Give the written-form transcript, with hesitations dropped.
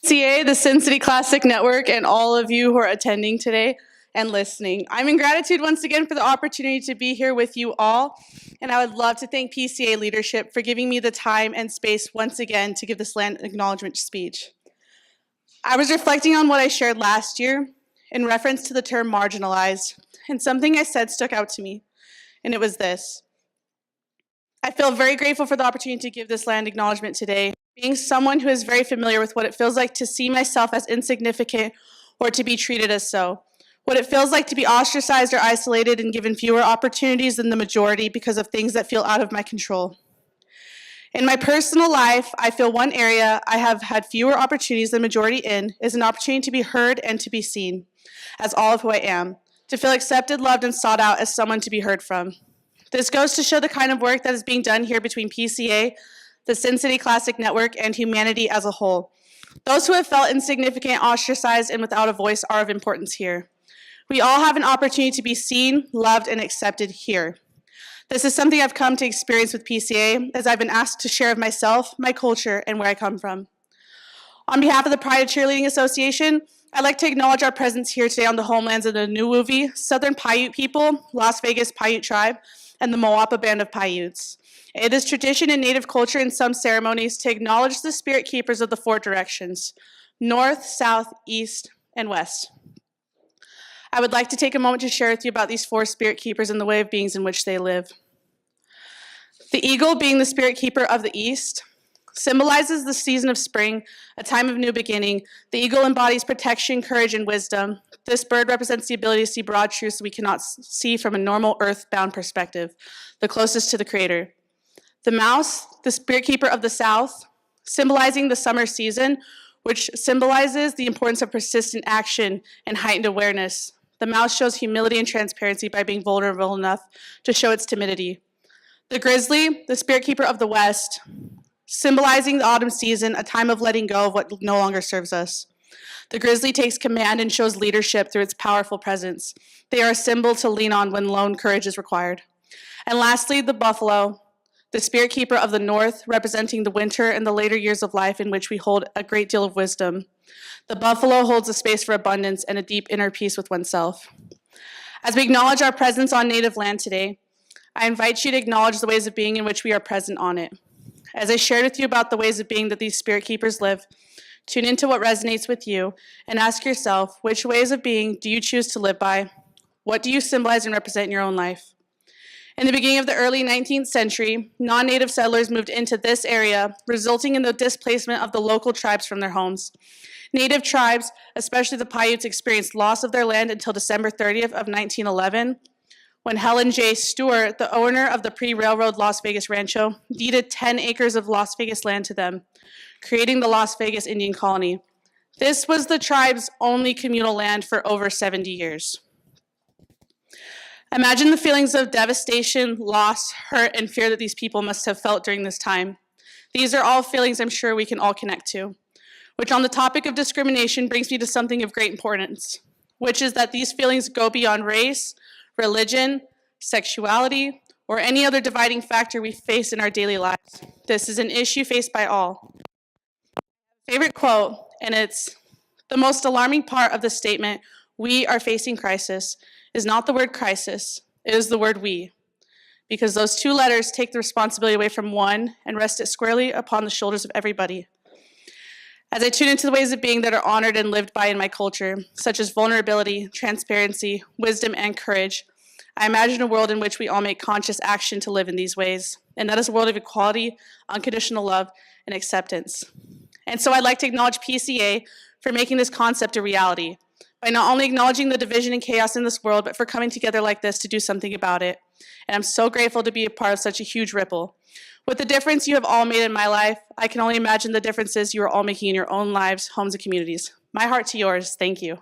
CA, the Sin City Classic Network, and all of you who are attending today and listening. I'm in gratitude once again for the opportunity to be here with you all, and I would love to thank PCA leadership for giving me the time and space once again to give this land acknowledgement speech. I was reflecting on what I shared last year in reference to the term marginalized, and something I said stuck out to me, and it was this. I feel very grateful for the opportunity to give this land acknowledgement today, being someone who is very familiar with what it feels like to see myself as insignificant or to be treated as so. What it feels like to be ostracized or isolated and given fewer opportunities than the majority because of things that feel out of my control. In my personal life, I feel one area I have had fewer opportunities than majority in is an opportunity to be heard and to be seen as all of who I am, to feel accepted, loved, and sought out as someone to be heard from. This goes to show the kind of work that is being done here between PCA, the Sin City Classic Network, and humanity as a whole. Those who have felt insignificant, ostracized, and without a voice are of importance here. We all have an opportunity to be seen, loved, and accepted here. This is something I've come to experience with PCA as I've been asked to share of myself, my culture, and where I come from. On behalf of the Pride of Cheerleading Association, I'd like to acknowledge our presence here today on the homelands of the Nuwuvi, Southern Paiute people, Las Vegas Paiute tribe, and the Moapa Band of Paiutes. It is tradition in Native culture in some ceremonies to acknowledge the spirit keepers of the four directions, north, south, east, and west. I would like to take a moment to share with you about these four spirit keepers and the way of beings in which they live. The eagle, being the spirit keeper of the east, symbolizes the season of spring, a time of new beginning. The eagle embodies protection, courage, and wisdom. This bird represents the ability to see broad truths we cannot see from a normal earth-bound perspective, the closest to the Creator. The mouse, the spirit keeper of the south, symbolizing the summer season, which symbolizes the importance of persistent action and heightened awareness. The mouse shows humility and transparency by being vulnerable enough to show its timidity. The grizzly, the spirit keeper of the west, symbolizing the autumn season, a time of letting go of what no longer serves us. The grizzly takes command and shows leadership through its powerful presence. They are a symbol to lean on when lone courage is required. And lastly, the buffalo, the spirit keeper of the north, representing the winter and the later years of life in which we hold a great deal of wisdom. The buffalo holds a space for abundance and a deep inner peace with oneself. As we acknowledge our presence on Native land today, I invite you to acknowledge the ways of being in which we are present on it. As I shared with you about the ways of being that these spirit keepers live, tune into what resonates with you and ask yourself, which ways of being do you choose to live by? What do you symbolize and represent in your own life? In the beginning of the early 19th century, non-native settlers moved into this area, resulting in the displacement of the local tribes from their homes. Native tribes, especially the Paiutes, experienced loss of their land until December 30th of 1911, when Helen J. Stewart, the owner of the pre-railroad Las Vegas Rancho, deeded 10 acres of Las Vegas land to them, creating the Las Vegas Indian Colony. This was the tribe's only communal land for over 70 years. Imagine the feelings of devastation, loss, hurt, and fear that these people must have felt during this time. These are all feelings I'm sure we can all connect to, which on the topic of discrimination brings me to something of great importance, which is that these feelings go beyond race, religion, sexuality, or any other dividing factor we face in our daily lives. This is an issue faced by all. Favorite quote, and it's the most alarming part of the statement, "We are facing crisis," is not the word crisis, it is the word we, because those two letters take the responsibility away from one and rest it squarely upon the shoulders of everybody. As I tune into the ways of being that are honored and lived by in my culture, such as vulnerability, transparency, wisdom, and courage, I imagine a world in which we all make conscious action to live in these ways, and that is a world of equality, unconditional love, and acceptance. And so I'd like to acknowledge PCA for making this concept a reality, by not only acknowledging the division and chaos in this world, but for coming together like this to do something about it. And I'm so grateful to be a part of such a huge ripple. With the difference you have all made in my life, I can only imagine the differences you are all making in your own lives, homes, and communities. My heart to yours, thank you.